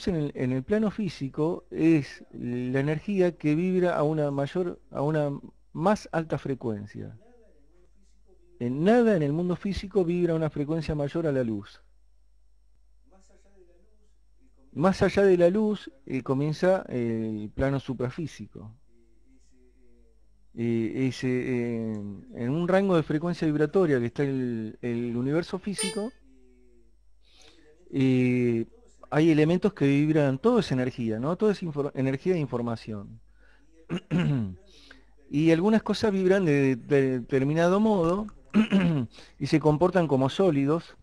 luz en el plano físico es la energía que vibra a una más alta frecuencia. En nada en el mundo físico vibra a una frecuencia mayor a la luz. Más allá de la luz comienza el plano suprafísico. En un rango de frecuencia vibratoria que está el universo físico, eh, hay elementos que vibran, todo es energía, ¿no? Todo es energía de información. Y algunas cosas vibran de determinado modo y se comportan como sólidos,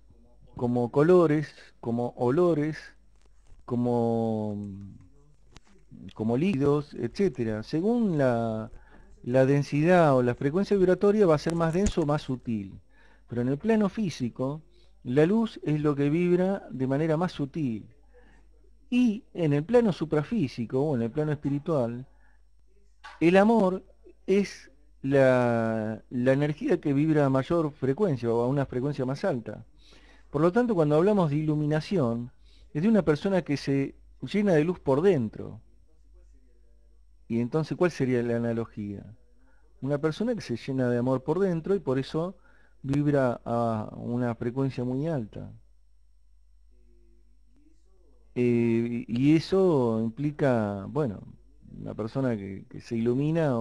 como colores, como olores, como, como líquidos, etcétera. Según la densidad o la frecuencia vibratoria va a ser más denso o más sutil. Pero en el plano físico, la luz es lo que vibra de manera más sutil. Y en el plano suprafísico o en el plano espiritual, el amor es la energía que vibra a mayor frecuencia o a una frecuencia más alta. Por lo tanto, cuando hablamos de iluminación, es de una persona que se llena de luz por dentro. Y entonces, ¿cuál sería la analogía? Una persona que se llena de amor por dentro y por eso vibra a una frecuencia muy alta. Y eso implica, bueno, una persona que se ilumina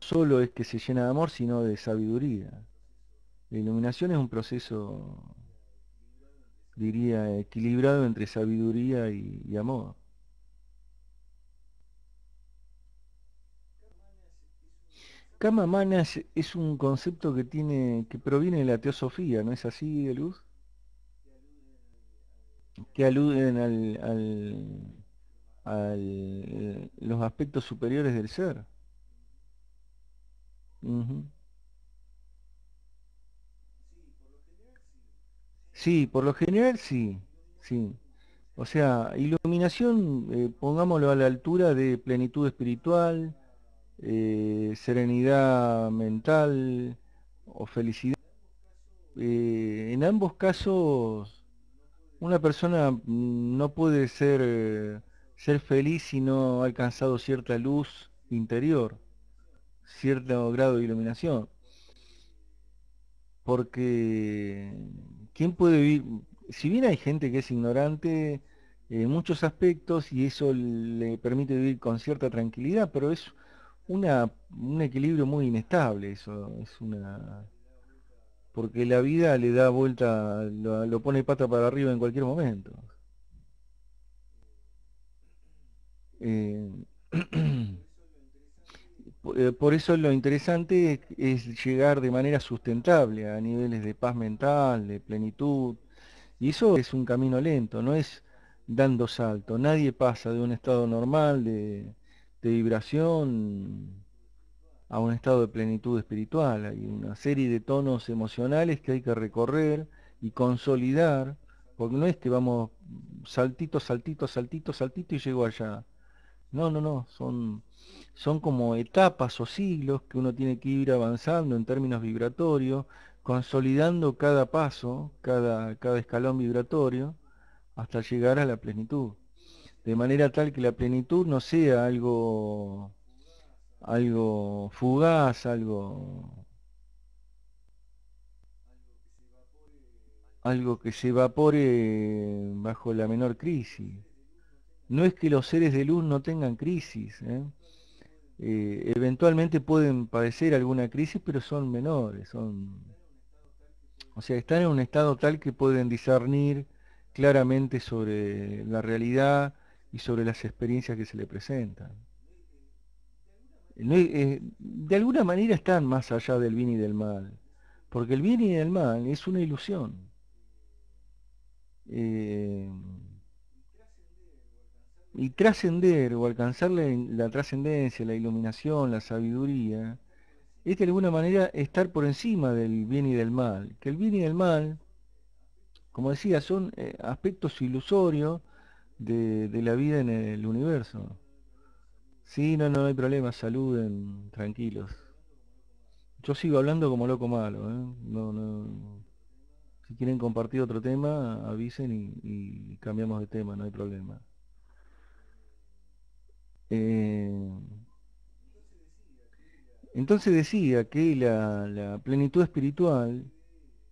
solo es que se llena de amor, sino de sabiduría. La iluminación es un proceso, diría, equilibrado entre sabiduría y amor. Kama Manas es un concepto que proviene de la teosofía, ¿no es así, de Luz? Que aluden los aspectos superiores del ser. Ujú. Sí, por lo general sí, sí. O sea, iluminación, pongámoslo a la altura de plenitud espiritual, serenidad mental o felicidad. En ambos casos, una persona no puede ser feliz si no ha alcanzado cierta luz interior, cierto grado de iluminación. Porque, ¿quién puede vivir? Si bien hay gente que es ignorante en muchos aspectos y eso le permite vivir con cierta tranquilidad, pero es un equilibrio muy inestable, eso es una... Porque la vida le da vuelta, lo pone pata para arriba en cualquier momento. Eh, por eso lo interesante es llegar de manera sustentable a niveles de paz mental, de plenitud. Y eso es un camino lento, no es dando salto. Nadie pasa de un estado normal de vibración a un estado de plenitud espiritual. Hay una serie de tonos emocionales que hay que recorrer y consolidar, porque no es que vamos saltito, saltito, saltito, saltito y llego allá. No, no, no, son como etapas o siglos que uno tiene que ir avanzando en términos vibratorios, consolidando cada paso, cada escalón vibratorio, hasta llegar a la plenitud. De manera tal que la plenitud no sea algo fugaz, algo que se evapore bajo la menor crisis. No es que los seres de luz no tengan crisis, ¿eh? Eventualmente pueden padecer alguna crisis, pero son menores, o sea, están en un estado tal que pueden discernir claramente sobre la realidad y sobre las experiencias que se le presentan. De alguna manera están más allá del bien y del mal, porque el bien y el mal es una ilusión. Eh, y trascender o alcanzar la trascendencia, la iluminación, la sabiduría, es de alguna manera estar por encima del bien y del mal. Que el bien y el mal, como decía, son aspectos ilusorios de la vida en el universo. Sí, no, no hay problema, saluden, tranquilos. Yo sigo hablando como loco malo, ¿eh? No, no. Si quieren compartir otro tema, avisen y cambiamos de tema, no hay problema. Eh, entonces decía que la plenitud espiritual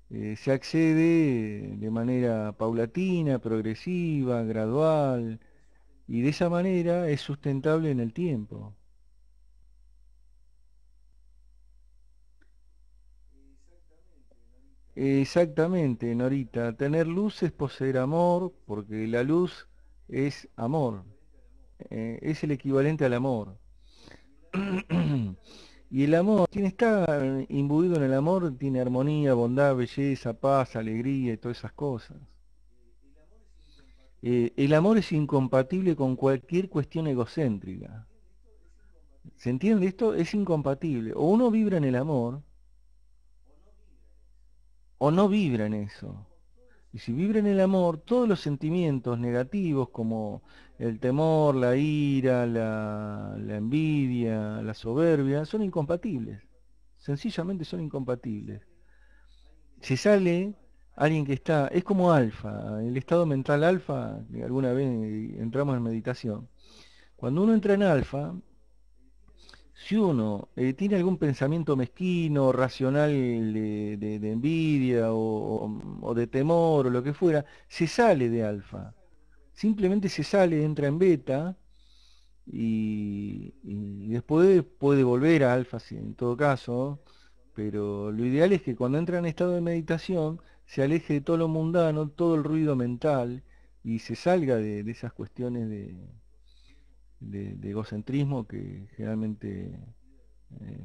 se accede de manera paulatina, progresiva, gradual, y de esa manera es sustentable en el tiempo. Exactamente, Norita. Tener luz es poseer amor, porque la luz es amor, es el equivalente al amor. Y el amor, quien está imbuido en el amor, tiene armonía, bondad, belleza, paz, alegría y todas esas cosas. El amor es incompatible con cualquier cuestión egocéntrica. ¿Se entiende esto? Es incompatible. O uno vibra en el amor, o no vibra en eso. Y si vibra en el amor, todos los sentimientos negativos como el temor, la ira, la envidia, la soberbia, son incompatibles. Sencillamente son incompatibles. Se sale alguien que está, es como alfa, el estado mental alfa, que alguna vez entramos en meditación. Cuando uno entra en alfa, si uno tiene algún pensamiento mezquino, racional de envidia o de temor o lo que fuera, se sale de alfa. Simplemente se sale, entra en beta y después puede volver a alfa, en todo caso. Pero lo ideal es que cuando entra en estado de meditación se aleje de todo lo mundano, todo el ruido mental y se salga de esas cuestiones de egocentrismo que generalmente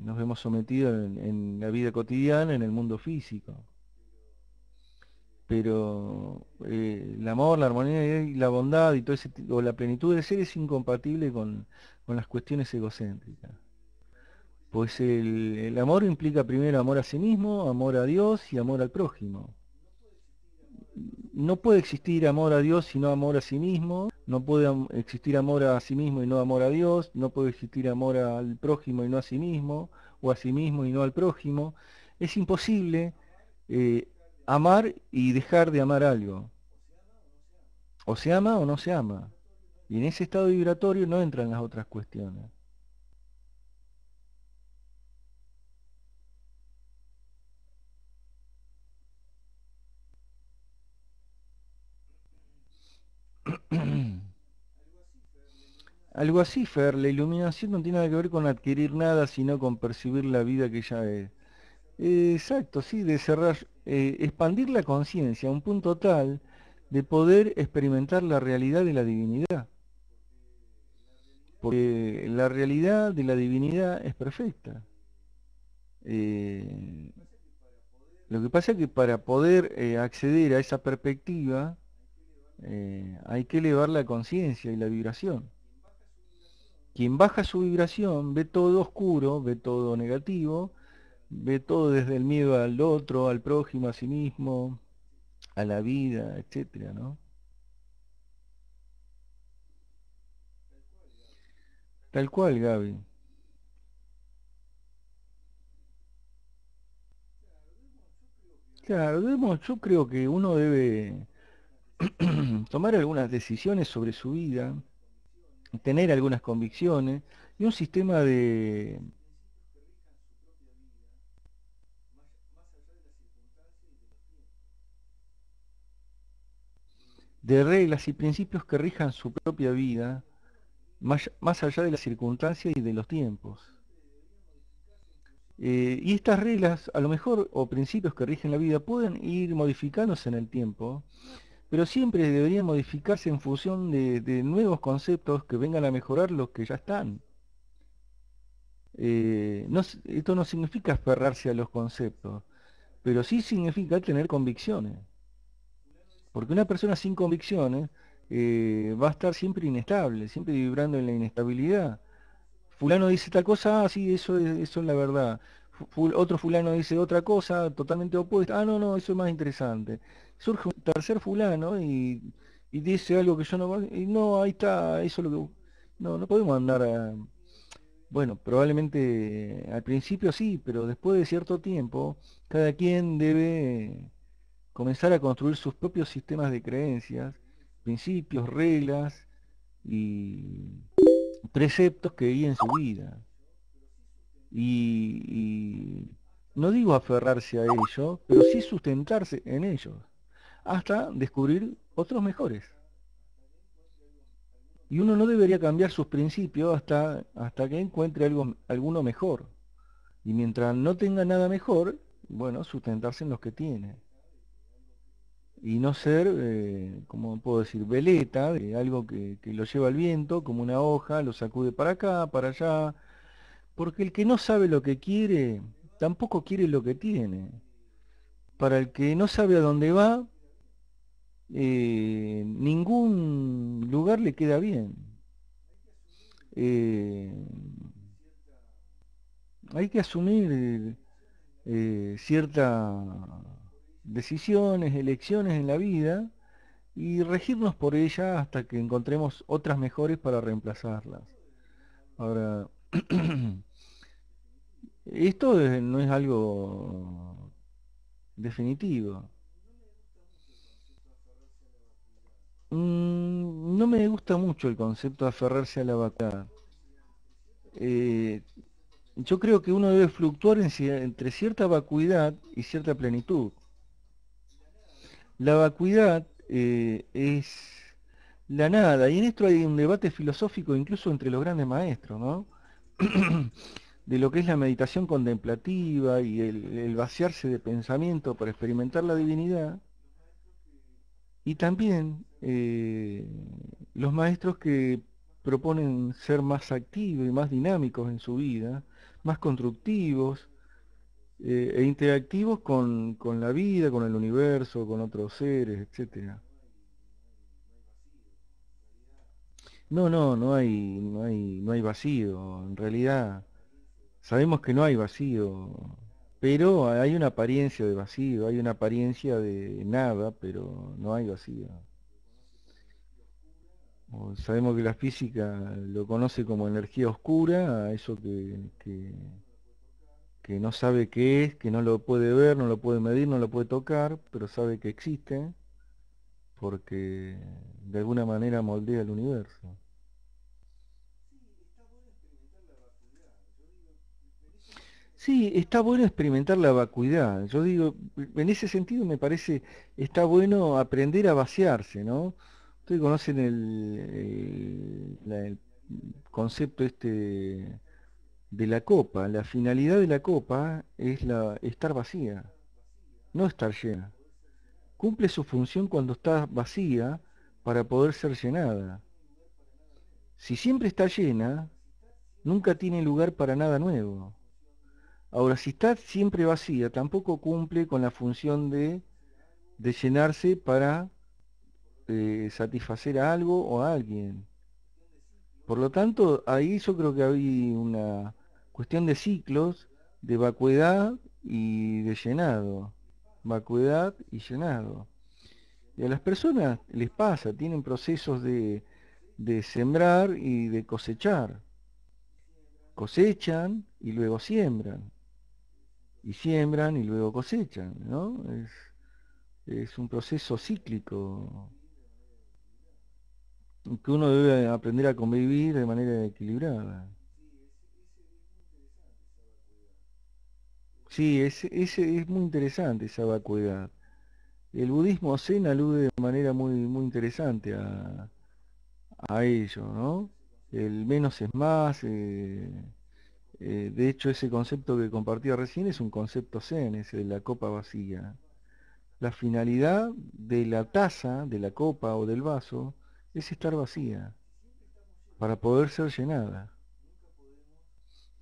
nos vemos sometidos en la vida cotidiana, en el mundo físico. Pero el amor, la armonía y la bondad y todo o la plenitud del ser es incompatible con las cuestiones egocéntricas. Pues el amor implica primero amor a sí mismo, amor a Dios y amor al prójimo. No puede existir amor a Dios sino amor a sí mismo, no puede existir amor a sí mismo y no amor a Dios, no puede existir amor al prójimo y no a sí mismo, o a sí mismo y no al prójimo. Es imposible eh, amar y dejar de amar algo. O se ama o no se ama. Y en ese estado vibratorio no entran las otras cuestiones. Algo así, Fer, la iluminación no tiene nada que ver con adquirir nada, sino con percibir la vida que ya es. Exacto, sí, de cerrar, expandir la conciencia a un punto tal de poder experimentar la realidad de la divinidad. Porque la realidad de la divinidad es perfecta. Eh, lo que pasa es que para poder acceder a esa perspectiva hay que elevar la conciencia y la vibración. Quien baja su vibración ve todo oscuro, ve todo negativo, ve todo desde el miedo al otro, al prójimo, a sí mismo, a la vida, etcétera, ¿no? Tal cual, Gaby. Claro, yo creo que uno debe tomar algunas decisiones sobre su vida, tener algunas convicciones y un sistema de reglas y principios que rijan su propia vida, más allá de las circunstancias y de los tiempos. Y estas reglas, a lo mejor, o principios que rigen la vida, pueden ir modificándose en el tiempo, pero siempre deberían modificarse en función de nuevos conceptos que vengan a mejorar los que ya están. Esto no significa aferrarse a los conceptos, pero sí significa tener convicciones, porque una persona sin convicciones va a estar siempre inestable, siempre vibrando en la inestabilidad. Fulano dice tal cosa, ah, sí, eso es la verdad. Otro fulano dice otra cosa totalmente opuesta, ah, no, no, eso es más interesante. Surge un tercer fulano y dice algo que yo no, y no, ahí está, eso es lo que... No, no podemos andar a... Bueno, probablemente al principio sí, pero después de cierto tiempo, cada quien debe comenzar a construir sus propios sistemas de creencias, principios, reglas y preceptos que guíen su vida. Y no digo aferrarse a ellos, pero sí sustentarse en ellos, hasta descubrir otros mejores. Y uno no debería cambiar sus principios hasta que encuentre alguno mejor. Y mientras no tenga nada mejor, bueno, sustentarse en los que tiene. Y no ser, como puedo decir, veleta, de algo que lo lleva al viento, como una hoja, lo sacude para acá, para allá. Porque el que no sabe lo que quiere, tampoco quiere lo que tiene. Para el que no sabe a dónde va, ningún lugar le queda bien. Eh, Hay que asumir ciertas decisiones, elecciones en la vida y regirnos por ellas hasta que encontremos otras mejores para reemplazarlas. Ahora, no es algo definitivo. No me gusta mucho el concepto de aferrarse a la vacuidad. Eh, yo creo que uno debe fluctuar entre cierta vacuidad y cierta plenitud. La vacuidad es la nada, y en esto hay un debate filosófico incluso entre los grandes maestros, ¿no? De lo que es la meditación contemplativa y el vaciarse de pensamiento para experimentar la divinidad, y también los maestros que proponen ser más activos y más dinámicos en su vida, más constructivos e interactivos con la vida, con el universo, con otros seres, etcétera. No, no, no hay vacío. En realidad, sabemos que no hay vacío, pero hay una apariencia de vacío, hay una apariencia de nada, pero no hay vacío. Sabemos que la física lo conoce como energía oscura, a eso que no sabe qué es, que no lo puede ver, no lo puede medir, no lo puede tocar, pero sabe que existe porque de alguna manera moldea el universo. Sí, está bueno experimentar la vacuidad. Yo digo, en ese sentido me parece, está bueno aprender a vaciarse, ¿no? Ustedes conocen el concepto este de la copa. La finalidad de la copa es estar vacía, no estar llena. Cumple su función cuando está vacía para poder ser llenada. Si siempre está llena, nunca tiene lugar para nada nuevo. Ahora, si está siempre vacía, tampoco cumple con la función de llenarse para satisfacer a algo o a alguien. Por lo tanto, ahí yo creo que hay una cuestión de ciclos, de vacuidad y de llenado. Vacuidad y llenado. Y a las personas les pasa, tienen procesos de sembrar y de cosechar. Cosechan y luego siembran. Y siembran y luego cosechan, ¿no? Es un proceso cíclico que uno debe aprender a convivir de manera equilibrada. Sí, es muy interesante esa vacuidad. El budismo zen alude de manera muy interesante a ello, ¿no? El menos es más. De hecho, ese concepto que compartía recién es un concepto zen, es el de la copa vacía. La finalidad de la taza, de la copa o del vaso es estar vacía para poder ser llenada.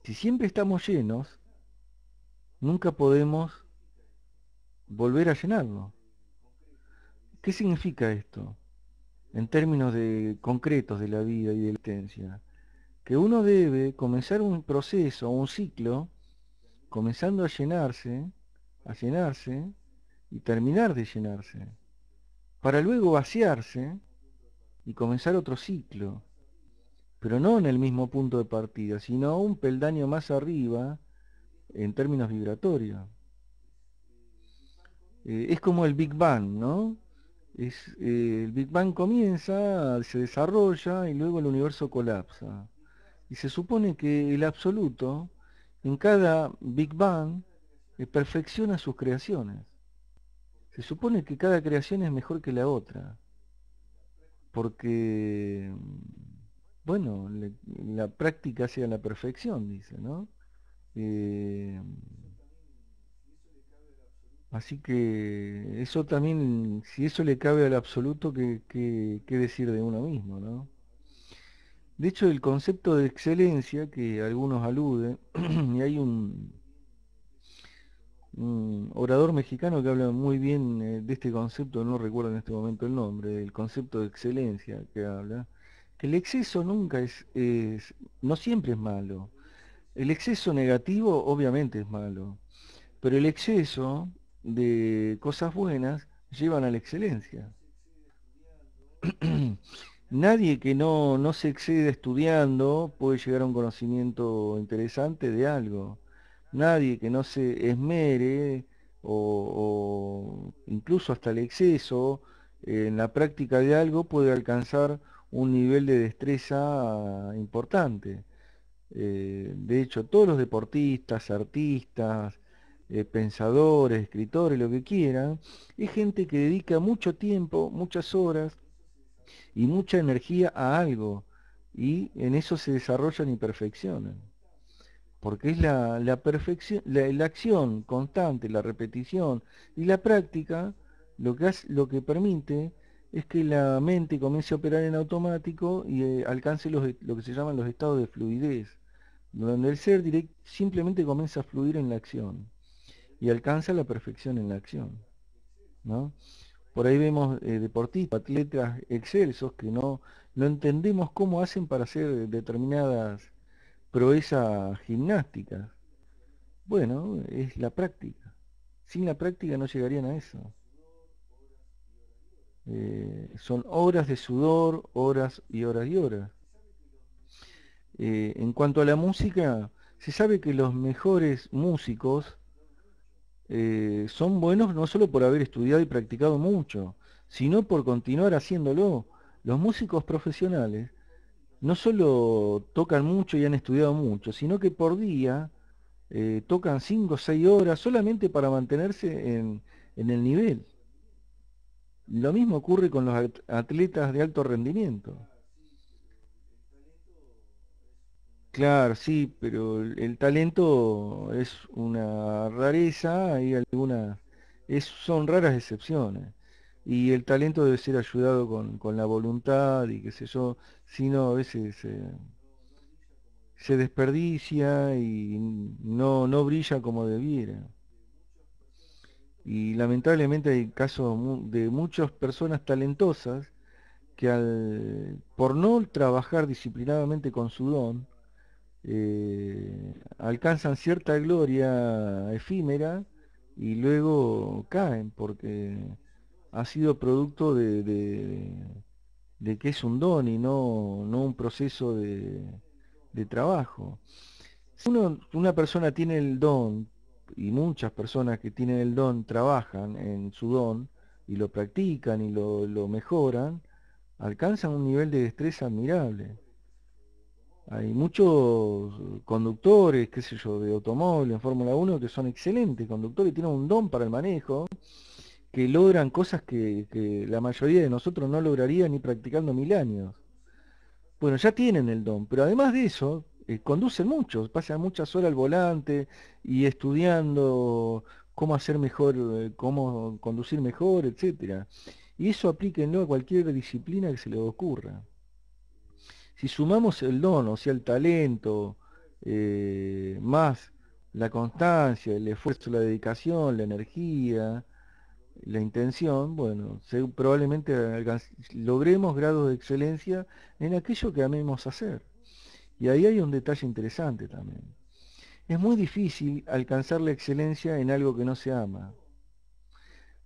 Si siempre estamos llenos, nunca podemos volver a llenarlo. ¿Qué significa esto en términos concretos de la vida y de la existencia? Que uno debe comenzar un proceso, un ciclo, comenzando a llenarse y terminar de llenarse, para luego vaciarse y comenzar otro ciclo, pero no en el mismo punto de partida, sino un peldaño más arriba en términos vibratorios. Es como el Big Bang, ¿no? El Big Bang comienza, se desarrolla y luego el universo colapsa. Y se supone que el absoluto, en cada Big Bang, perfecciona sus creaciones. Se supone que cada creación es mejor que la otra, porque, bueno, la práctica hacia la perfección, dice, ¿no? Eh, Así que eso también, si eso le cabe al absoluto, ¿qué decir de uno mismo, ¿no? De hecho, el concepto de excelencia que algunos aluden, y hay un orador mexicano que habla muy bien de este concepto, no recuerdo en este momento el nombre, el concepto de excelencia que habla, que el exceso nunca no siempre es malo. El exceso negativo obviamente es malo, pero el exceso de cosas buenas llevan a la excelencia. Nadie que no se excede estudiando puede llegar a un conocimiento interesante de algo. Nadie que no se esmere o incluso hasta el exceso en la práctica de algo puede alcanzar un nivel de destreza importante. De hecho, todos los deportistas, artistas, pensadores, escritores, lo que quieran, es gente que dedica mucho tiempo, muchas horas y mucha energía a algo, y en eso se desarrollan y perfeccionan. Porque es la perfección, la acción constante, la repetición y la práctica lo que permite es que la mente comience a operar en automático y alcance lo que se llaman los estados de fluidez, donde el ser simplemente comienza a fluir en la acción y alcanza la perfección en la acción, ¿no? Por ahí vemos deportistas, atletas excelsos que no entendemos cómo hacen para hacer determinadas proezas gimnásticas. Bueno, es la práctica. Sin la práctica no llegarían a eso. Son horas de sudor, horas y horas y horas. En cuanto a la música, se sabe que los mejores músicos son buenos no solo por haber estudiado y practicado mucho, sino por continuar haciéndolo. Los músicos profesionales no solo tocan mucho y han estudiado mucho, sino que por día tocan 5 o 6 horas solamente para mantenerse en el nivel. Lo mismo ocurre con los atletas de alto rendimiento. Claro, sí, pero el talento es una rareza, hay algunas, son raras excepciones. Y el talento debe ser ayudado con la voluntad y qué sé yo, si no a veces se desperdicia y no brilla como debiera. Y lamentablemente hay casos de muchas personas talentosas que por no trabajar disciplinadamente con su don, alcanzan cierta gloria efímera y luego caen porque ha sido producto de que es un don y no un proceso de trabajo. Si una persona tiene el don, y muchas personas que tienen el don trabajan en su don y lo practican y lo mejoran, alcanzan un nivel de destreza admirable. Hay muchos conductores, qué sé yo, de automóvil en Fórmula 1 que son excelentes conductores, tienen un don para el manejo, que logran cosas que la mayoría de nosotros no lograría ni practicando 1000 años. Bueno, ya tienen el don, pero además de eso, conducen mucho, pasan muchas horas al volante y estudiando cómo hacer mejor, cómo conducir mejor, etcétera. Y eso aplíquenlo a cualquier disciplina que se les ocurra. Si sumamos el don, o sea, el talento, más la constancia, el esfuerzo, la dedicación, la energía, la intención, bueno, probablemente logremos grados de excelencia en aquello que amemos hacer. Y ahí hay un detalle interesante también. Es muy difícil alcanzar la excelencia en algo que no se ama.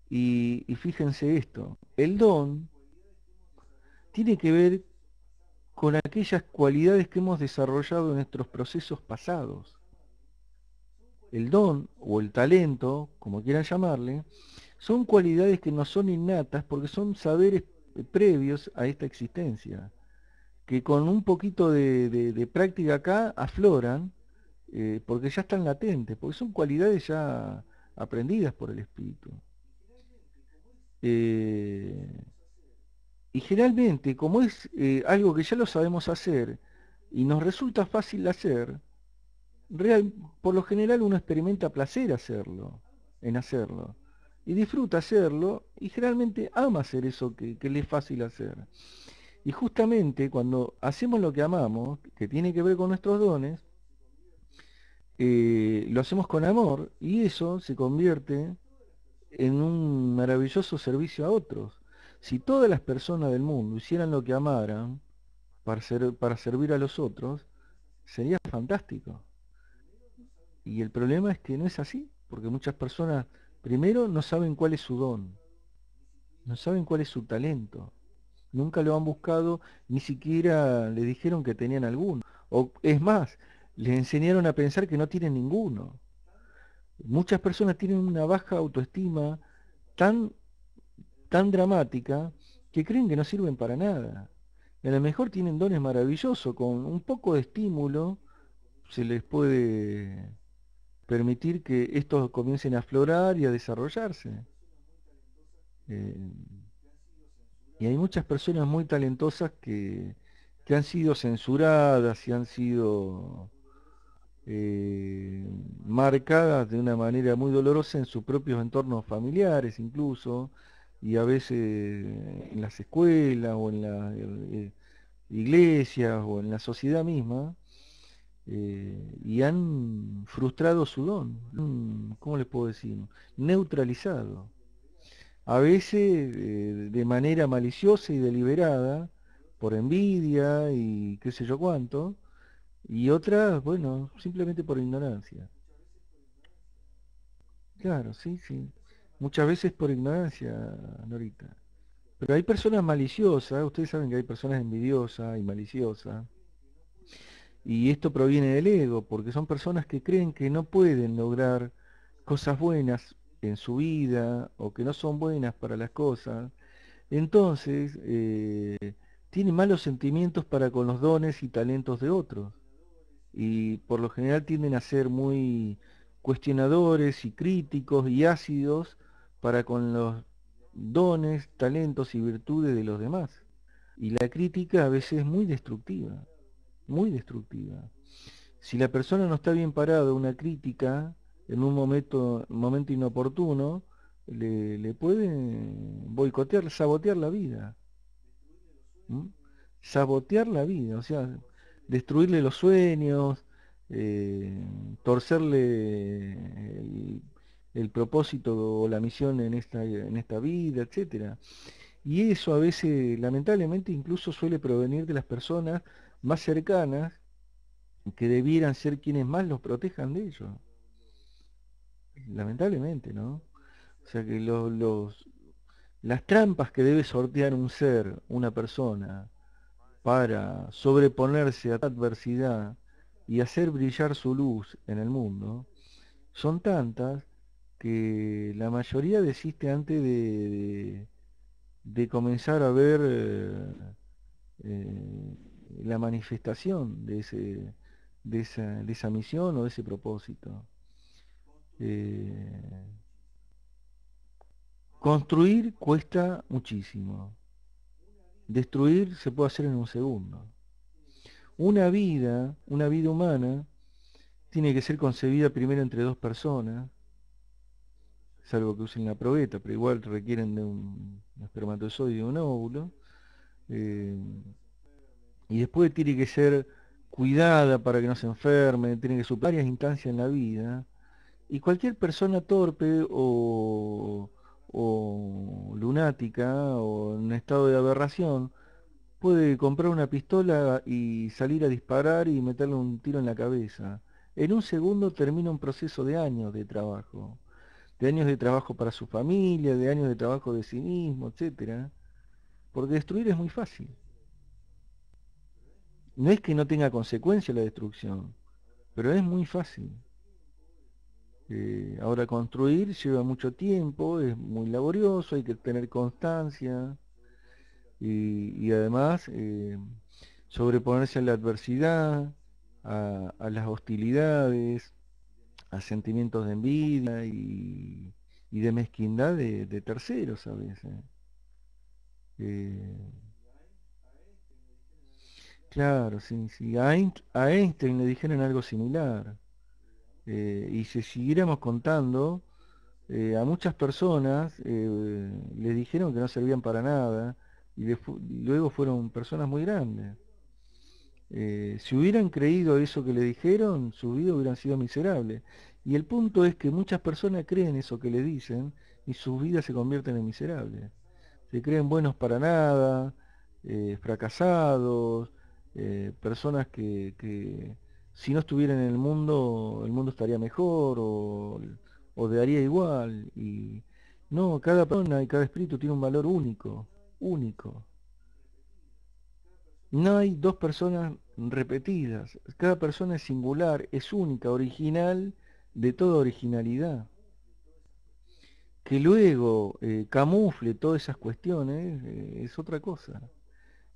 Y fíjense esto, el don tiene que ver con aquellas cualidades que hemos desarrollado en nuestros procesos pasados. El don o el talento, como quieran llamarle, son cualidades que no son innatas porque son saberes previos a esta existencia. que con un poquito de práctica acá afloran, porque ya están latentes, porque son cualidades ya aprendidas por el espíritu. Eh, y generalmente, como es algo que ya lo sabemos hacer y nos resulta fácil hacer, real, por lo general uno experimenta placer hacerlo, en hacerlo. Y disfruta hacerlo y generalmente ama hacer eso que le es fácil hacer. Y justamente cuando hacemos lo que amamos, que tiene que ver con nuestros dones, lo hacemos con amor y eso se convierte en un maravilloso servicio a otros. Si todas las personas del mundo hicieran lo que amaran para servir a los otros, sería fantástico. Y el problema es que no es así, porque muchas personas, primero, no saben cuál es su don, no saben cuál es su talento, nunca lo han buscado, ni siquiera le dijeron que tenían alguno. O es más, les enseñaron a pensar que no tienen ninguno. Muchas personas tienen una baja autoestima tan, tan dramática que creen que no sirven para nada. Y a lo mejor tienen dones maravillosos, con un poco de estímulo se les puede permitir que estos comiencen a aflorar y a desarrollarse. Eh, y hay muchas personas muy talentosas que han sido censuradas y han sido marcadas de una manera muy dolorosa en sus propios entornos familiares incluso, y a veces en las escuelas o en las iglesias o en la sociedad misma, y han frustrado su don, ¿cómo les puedo decir? Neutralizado. A veces de manera maliciosa y deliberada, por envidia y qué sé yo cuánto, y otras, bueno, simplemente por ignorancia. Claro, sí, sí. Muchas veces por ignorancia, Norita. Pero hay personas maliciosas, ustedes saben que hay personas envidiosas y maliciosas, y esto proviene del ego, porque son personas que creen que no pueden lograr cosas buenas en su vida o que no son buenas para las cosas. Entonces, tienen malos sentimientos para con los dones y talentos de otros. Y por lo general tienden a ser muy cuestionadores y críticos y ácidos para con los dones, talentos y virtudes de los demás. Y la crítica a veces es muy destructiva, muy destructiva. Si la persona no está bien parada, una crítica en un momento inoportuno, le puede boicotear, sabotear la vida. ¿M? Sabotear la vida, o sea, destruirle los sueños, eh, torcerle el propósito o la misión en esta vida, etcétera. Y eso a veces, lamentablemente, incluso suele provenir de las personas más cercanas que debieran ser quienes más los protejan de ello. Lamentablemente, ¿no? O sea que las trampas que debe sortear un ser, una persona, para sobreponerse a la adversidad y hacer brillar su luz en el mundo, son tantas que la mayoría desiste antes de comenzar a ver la manifestación de esa misión o de ese propósito. Eh, Construir cuesta muchísimo. Destruir se puede hacer en un segundo. Una vida humana, tiene que ser concebida primero entre dos personas, salvo que usen la probeta, pero igual requieren de un espermatozoide y un óvulo. eh, y después tiene que ser cuidada para que no se enferme, tiene que superar varias instancias en la vida. Y cualquier persona torpe o lunática o en un estado de aberración puede comprar una pistola y salir a disparar y meterle un tiro en la cabeza. En un segundo termina un proceso de años de trabajo para su familia, de años de trabajo de sí mismo, etcétera. Porque destruir es muy fácil. No es que no tenga consecuencia la destrucción, pero es muy fácil. Ahora construir lleva mucho tiempo, es muy laborioso, hay que tener constancia y además sobreponerse a la adversidad, a las hostilidades, a sentimientos de envidia y de mezquindad de terceros a veces. Eh, claro, sí, sí. A Einstein le dijeron algo similar. Y si siguiéramos contando, a muchas personas le dijeron que no servían para nada y luego fueron personas muy grandes. Si hubieran creído eso que le dijeron, su vida hubieran sido miserable. Y el punto es que muchas personas creen eso que le dicen y sus vidas se convierten en miserables. Se creen buenos para nada, fracasados, personas que si no estuvieran en el mundo estaría mejor o daría igual. Y no, cada persona y cada espíritu tiene un valor único, único. No hay dos personas repetidas. Cada persona es singular, es única, original de toda originalidad. Que luego camufle todas esas cuestiones es otra cosa.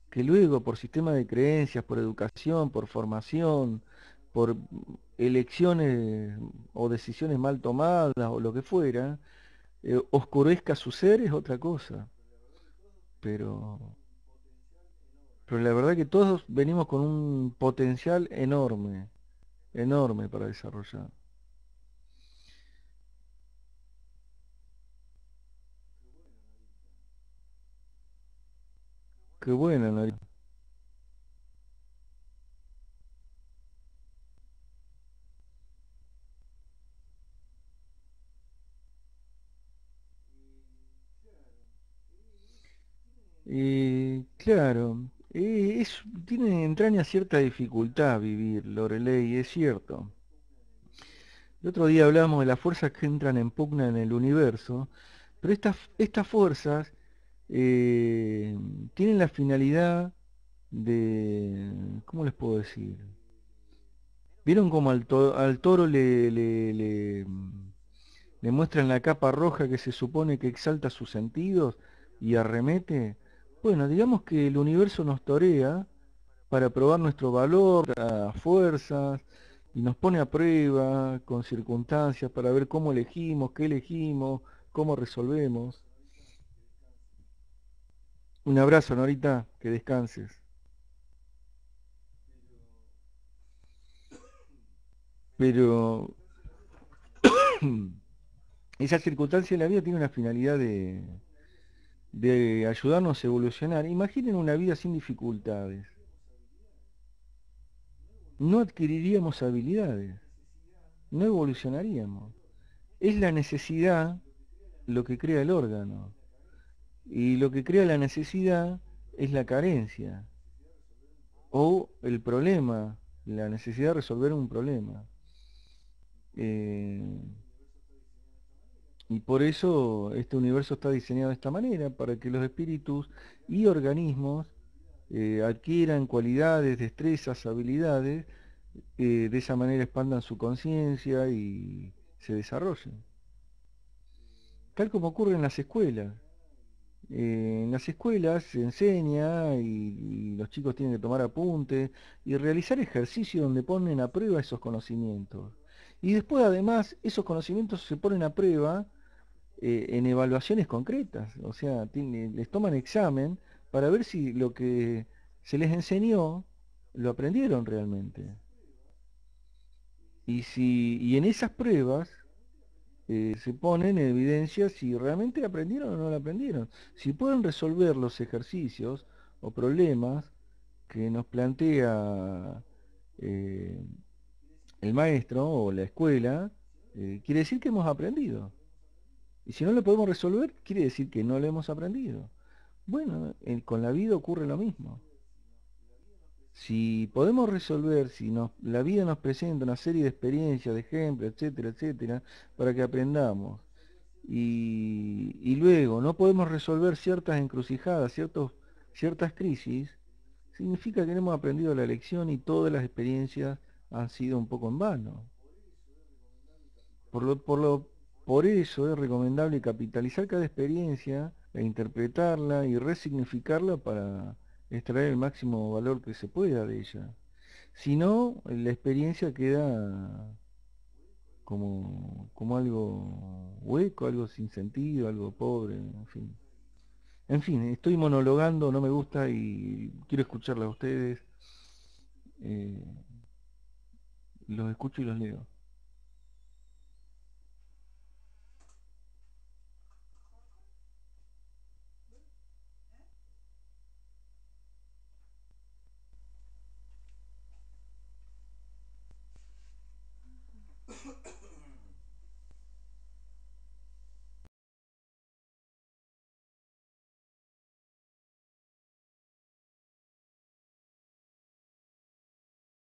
Que luego por sistema de creencias, por educación, por formación, por elecciones o decisiones mal tomadas o lo que fuera, oscurezca su ser es otra cosa. Pero, pero la verdad que todos venimos con un potencial enorme, enorme para desarrollar. Qué bueno, Nori. Claro, tiene entraña cierta dificultad vivir, Loreley, es cierto. El otro día hablábamos de las fuerzas que entran en pugna en el universo, pero estas fuerzas eh, tienen la finalidad de, ¿cómo les puedo decir? ¿Vieron como al toro le muestran la capa roja que se supone que exalta sus sentidos y arremete? Bueno, digamos que el universo nos torea para probar nuestro valor, a fuerzas, y nos pone a prueba con circunstancias para ver cómo elegimos, qué elegimos, cómo resolvemos. Un abrazo, Norita, que descanses. Pero esa circunstancia de la vida tiene una finalidad de ayudarnos a evolucionar. Imaginen una vida sin dificultades. No adquiriríamos habilidades, no evolucionaríamos. Es la necesidad lo que crea el órgano. Y lo que crea la necesidad es la carencia o el problema, la necesidad de resolver un problema. Eh, y por eso este universo está diseñado de esta manera, para que los espíritus y organismos adquieran cualidades, destrezas, habilidades, de esa manera expandan su conciencia y se desarrollen. Tal como ocurre en las escuelas. En las escuelas se enseña y los chicos tienen que tomar apuntes y realizar ejercicios donde ponen a prueba esos conocimientos. Y después además esos conocimientos se ponen a prueba en evaluaciones concretas, o sea, les toman examen para ver si lo que se les enseñó lo aprendieron realmente. Y en esas pruebas se ponen en evidencia si realmente aprendieron o no lo aprendieron. Si pueden resolver los ejercicios o problemas que nos plantea eh, el maestro o la escuela, quiere decir que hemos aprendido. Y si no lo podemos resolver, quiere decir que no lo hemos aprendido. Bueno, con la vida ocurre lo mismo. Si podemos resolver, si la vida nos presenta una serie de experiencias, de ejemplos, etcétera, etcétera, para que aprendamos, y luego no podemos resolver ciertas encrucijadas, ciertas crisis, significa que no hemos aprendido la lección y todas las experiencias han sido un poco en vano. Por lo, por lo, por eso es recomendable capitalizar cada experiencia e interpretarla y resignificarla para extraer el máximo valor que se pueda de ella. Si no, la experiencia queda como algo hueco, algo sin sentido, algo pobre, en fin. En fin, estoy monologando, no me gusta y quiero escucharla a ustedes. eh, los escucho y los leo.